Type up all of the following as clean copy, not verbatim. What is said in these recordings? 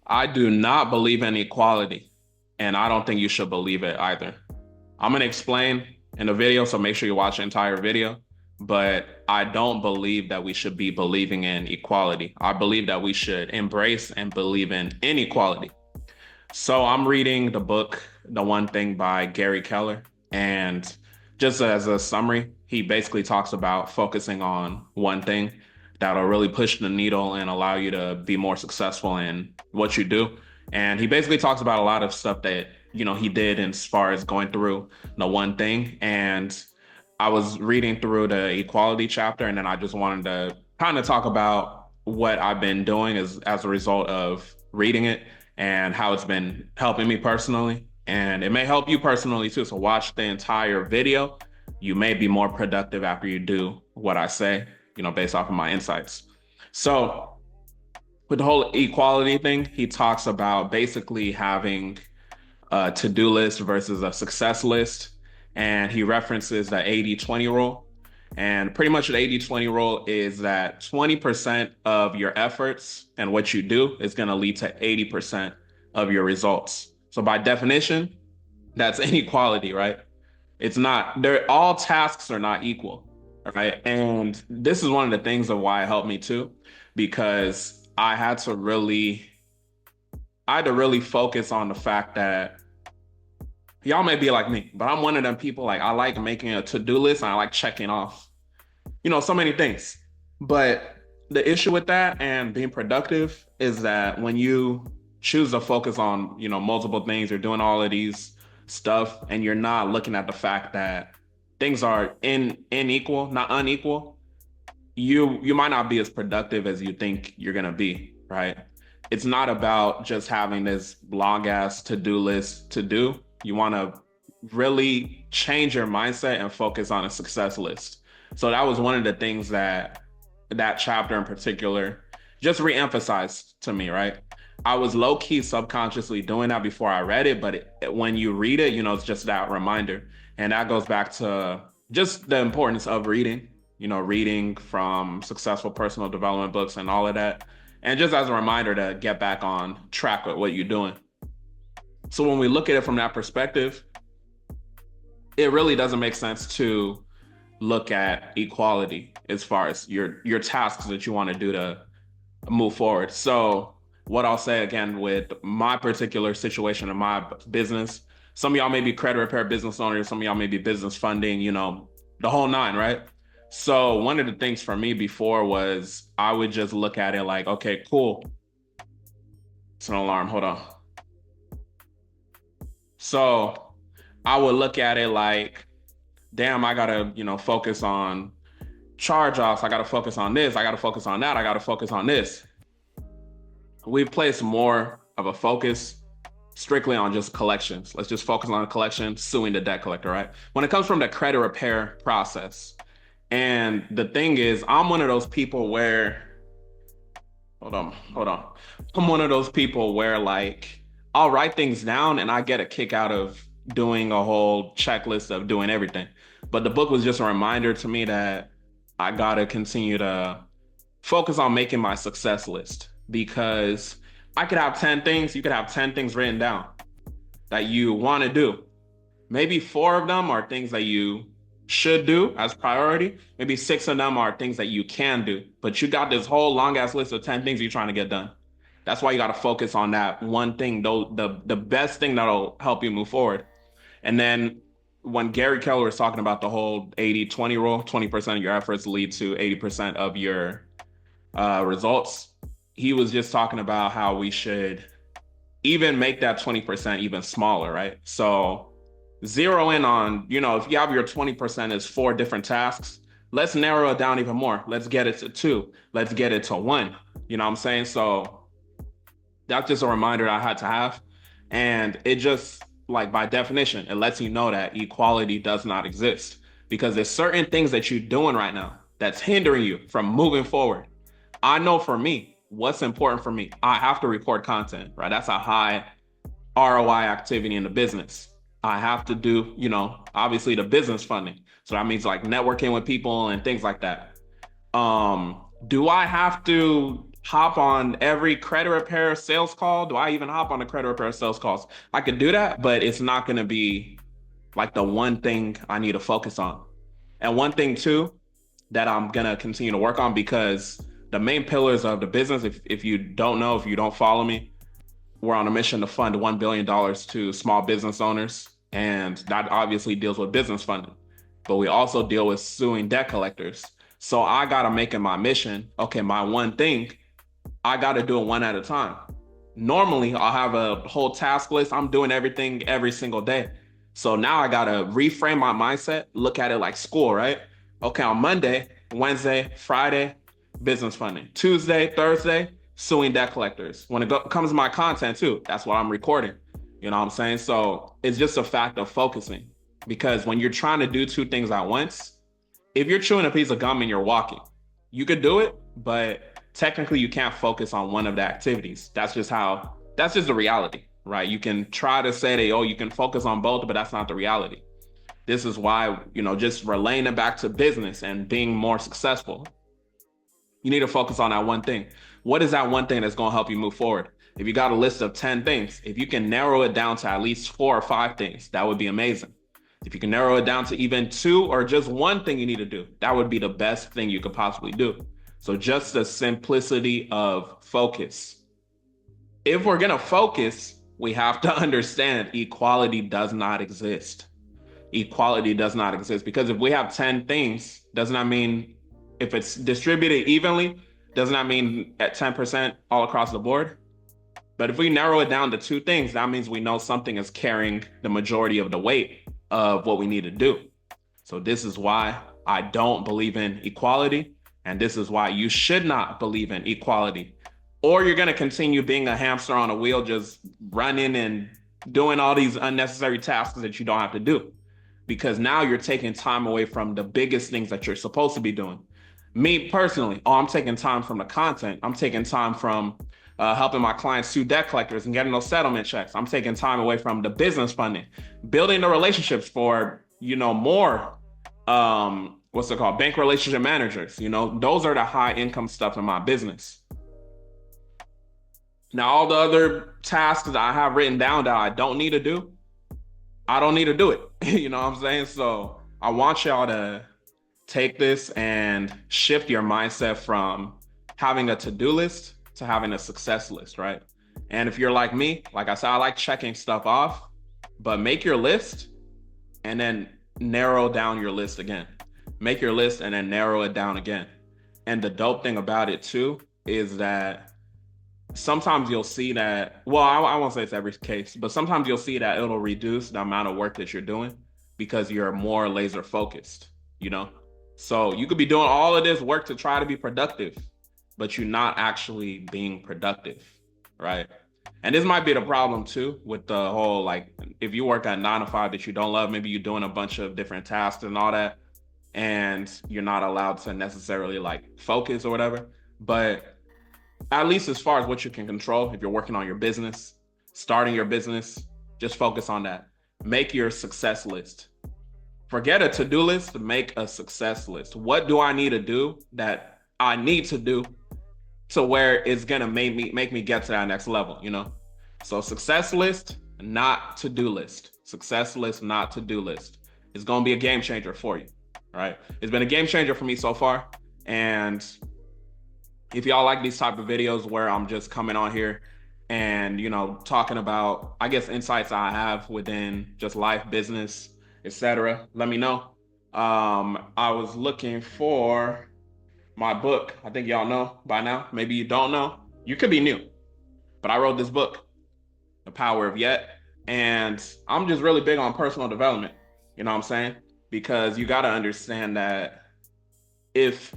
I do not believe in equality, and I don't think you should believe it either. I'm going to explain in the video, so make sure you watch the entire video. But I don't believe that we should be believing in equality. I believe that we should embrace and believe in inequality. So I'm reading the book, The One Thing by Gary Keller. And just as a summary, he basically talks about focusing on one thing that'll really push the needle and allow you to be more successful in what you do. And he basically talks about a lot of stuff that, he did as far as going through the one thing. And I was reading through the equality chapter, and then I just wanted to kind of talk about what I've been doing as a result of reading it and how it's been helping me personally. And it may help you personally too. So watch the entire video. You may be more productive after you do what I say, based off of my insights. So with the whole equality thing, he talks about basically having a to-do list versus a success list. And he references the 80-20 rule. And pretty much the 80-20 rule is that 20% of your efforts and what you do is going to lead to 80% of your results. So by definition, that's inequality, right? It's not, they're all tasks are not equal, right? And this is one of the things of why it helped me too, because I had to really focus on the fact that y'all may be like me, but I'm one of them people, like I like making a to-do list and I like checking off, so many things. But the issue with that and being productive is that when you choose to focus on, multiple things, you're doing all of these stuff and you're not looking at the fact that things are unequal, not unequal, you might not be as productive as you think you're gonna be, right? It's not about just having this long ass to-do list to do. You want to really change your mindset and focus on a success list. So that was one of the things that chapter in particular just reemphasized to me, right? I was low key subconsciously doing that before I read it, but when you read it, it's just that reminder. And that goes back to just the importance of reading, reading from successful personal development books and all of that. And just as a reminder to get back on track with what you're doing. So when we look at it from that perspective, it really doesn't make sense to look at equality as far as your tasks that you want to do to move forward. So what I'll say again with my particular situation in my business, some of y'all may be credit repair business owners, some of y'all may be business funding, the whole nine, right? So one of the things for me before was I would just look at it like, okay, cool. It's an alarm. Hold on. So I would look at it like, damn, I gotta, focus on charge offs. I gotta focus on this. I gotta focus on that. I gotta focus on this. We've placed more of a focus strictly on just collections. Let's just focus on collection, suing the debt collector, right? When it comes from the credit repair process. And the thing is, I'm one of those people where, hold on. I'm one of those people where like, I'll write things down and I get a kick out of doing a whole checklist of doing everything. But the book was just a reminder to me that I gotta continue to focus on making my success list because I could have 10 things, you could have 10 things written down that you want to do. Maybe 4 of them are things that you should do as priority. Maybe 6 of them are things that you can do, but you got this whole long ass list of 10 things you're trying to get done. That's why you got to focus on that one thing, though, the best thing that'll help you move forward. And then when Gary Keller was talking about the whole 80-20 rule, 20% of your efforts lead to 80% of your results, he was just talking about how we should even make that 20% even smaller, right? So zero in on, if you have your 20% is 4 different tasks, let's narrow it down even more. Let's get it to 2. Let's get it to 1. You know what I'm saying? So that's just a reminder I had to have. And it just, like, by definition, it lets you know that equality does not exist because there's certain things that you're doing right now that's hindering you from moving forward. I know for me, what's important for me, I have to record content, right? That's a high ROI activity in the business. I have to do, obviously the business funding. So that means like networking with people and things like that. Do I have to hop on every credit repair sales call. Do I even hop on the credit repair sales calls? I could do that, but it's not going to be like the one thing I need to focus on. And one thing too that I'm going to continue to work on, because the main pillars of the business, if you don't know, if you don't follow me, we're on a mission to fund $1 billion to small business owners. And that obviously deals with business funding. But we also deal with suing debt collectors. So I got to make it my mission. Okay, my one thing, I got to do it one at a time. Normally, I'll have a whole task list. I'm doing everything every single day. So now I got to reframe my mindset, look at it like school, right? Okay, on Monday, Wednesday, Friday, business funding. Tuesday, Thursday, suing debt collectors. When comes to my content too, that's what I'm recording. You know what I'm saying? So it's just a fact of focusing, because when you're trying to do two things at once, if you're chewing a piece of gum and you're walking, you could do it, but technically you can't focus on one of the activities. That's just the reality, right? You can try to say that, oh, you can focus on both, but that's not the reality. This is why, just relaying it back to business and being more successful, you need to focus on that one thing. What is that one thing that's going to help you move forward? If you got a list of 10 things, if you can narrow it down to at least 4 or 5 things, that would be amazing. If you can narrow it down to even 2 or just one thing you need to do, that would be the best thing you could possibly do. So just the simplicity of focus. If we're going to focus, we have to understand equality does not exist. Equality does not exist, because if we have 10 things, does not mean, if it's distributed evenly, does not mean at 10% all across the board. But if we narrow it down to 2 things, that means we know something is carrying the majority of the weight of what we need to do. So this is why I don't believe in equality. And this is why you should not believe in equality. Or you're going to continue being a hamster on a wheel, just running and doing all these unnecessary tasks that you don't have to do. Because now you're taking time away from the biggest things that you're supposed to be doing. Me personally, I'm taking time from the content. I'm taking time from helping my clients sue debt collectors and getting those settlement checks. I'm taking time away from the business funding, building the relationships for, more, what's it called? Bank relationship managers. Those are the high income stuff in my business. Now, all the other tasks that I have written down that I don't need to do, I don't need to do it. You know what I'm saying? So I want y'all to take this and shift your mindset from having a to-do list to having a success list, right? And if you're like me, like I said, I like checking stuff off, but make your list and then narrow down your list again. Make your list and then narrow it down again. And the dope thing about it too is that sometimes you'll see that, well, I won't say it's every case, but sometimes you'll see that it'll reduce the amount of work that you're doing because you're more laser focused, So you could be doing all of this work to try to be productive, but you're not actually being productive, right? And this might be the problem too with the whole, like, if you work at 9 to 5 that you don't love, maybe you're doing a bunch of different tasks and all that, and you're not allowed to necessarily like focus or whatever. But at least as far as what you can control, if you're working on your business, starting your business, just focus on that. Make your success list. Forget a to-do list, make a success list. What do I need to do that I need to do to where it's gonna make me get to that next level, So success list, not to-do list. Success list, not to-do list. It's gonna be a game changer for you, right? It's been a game changer for me so far. And if y'all like these type of videos where I'm just coming on here and, talking about, I guess, insights I have within just life, business, etc., let me know. I was looking for my book. I think y'all know by now. Maybe you don't know. You could be new. But I wrote this book, The Power of Yet. And I'm just really big on personal development. You know what I'm saying? Because you got to understand that if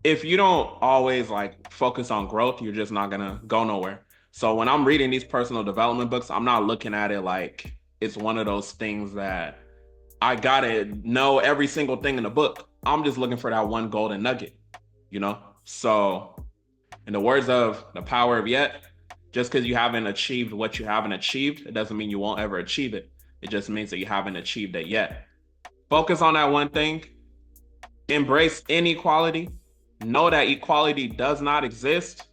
you don't always like focus on growth, you're just not gonna go nowhere. So when I'm reading these personal development books, I'm not looking at it like it's one of those things that I gotta know every single thing in the book. I'm just looking for that one golden nugget, So in the words of The Power of Yet, just because you haven't achieved what you haven't achieved, it doesn't mean you won't ever achieve it. It just means that you haven't achieved it yet. Focus on that one thing. Embrace inequality. know that equality does not exist.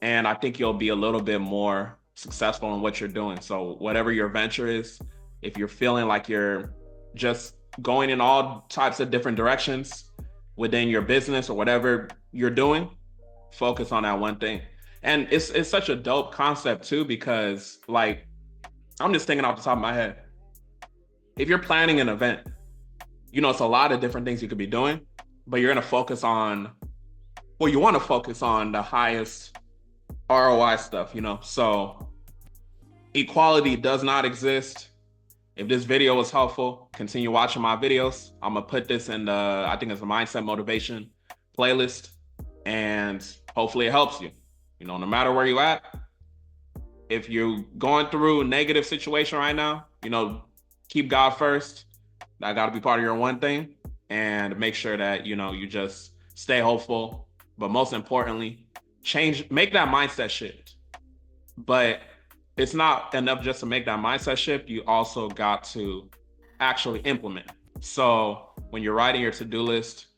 And I think you'll be a little bit more successful in what you're doing. So, whatever your venture is, if you're feeling like you're just going in all types of different directions within your business or whatever you're doing, focus on that one thing. And it's such a dope concept too, because like I'm just thinking off the top of my head. If you're planning an event, it's a lot of different things you could be doing, but you're gonna focus on, well, you want to focus on the highest ROI stuff, So equality does not exist. If this video was helpful, continue watching my videos. I'm gonna put this in the, I think it's a mindset motivation playlist, and hopefully it helps you. No matter where you at, if you're going through a negative situation right now, keep God first. That got to be part of your one thing, and make sure that you just stay hopeful. But most importantly, make that mindset shift. But it's not enough just to make that mindset shift. You also got to actually implement. So when you're writing your to-do list,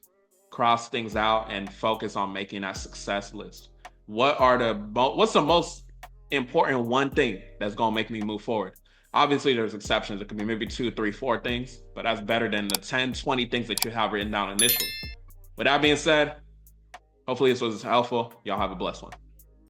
cross things out and focus on making that success list. What's the most important one thing that's going to make me move forward? Obviously, there's exceptions. It could be maybe 2, 3, 4 things, but that's better than the 10, 20 things that you have written down initially. With that being said, hopefully this was helpful. Y'all have a blessed one.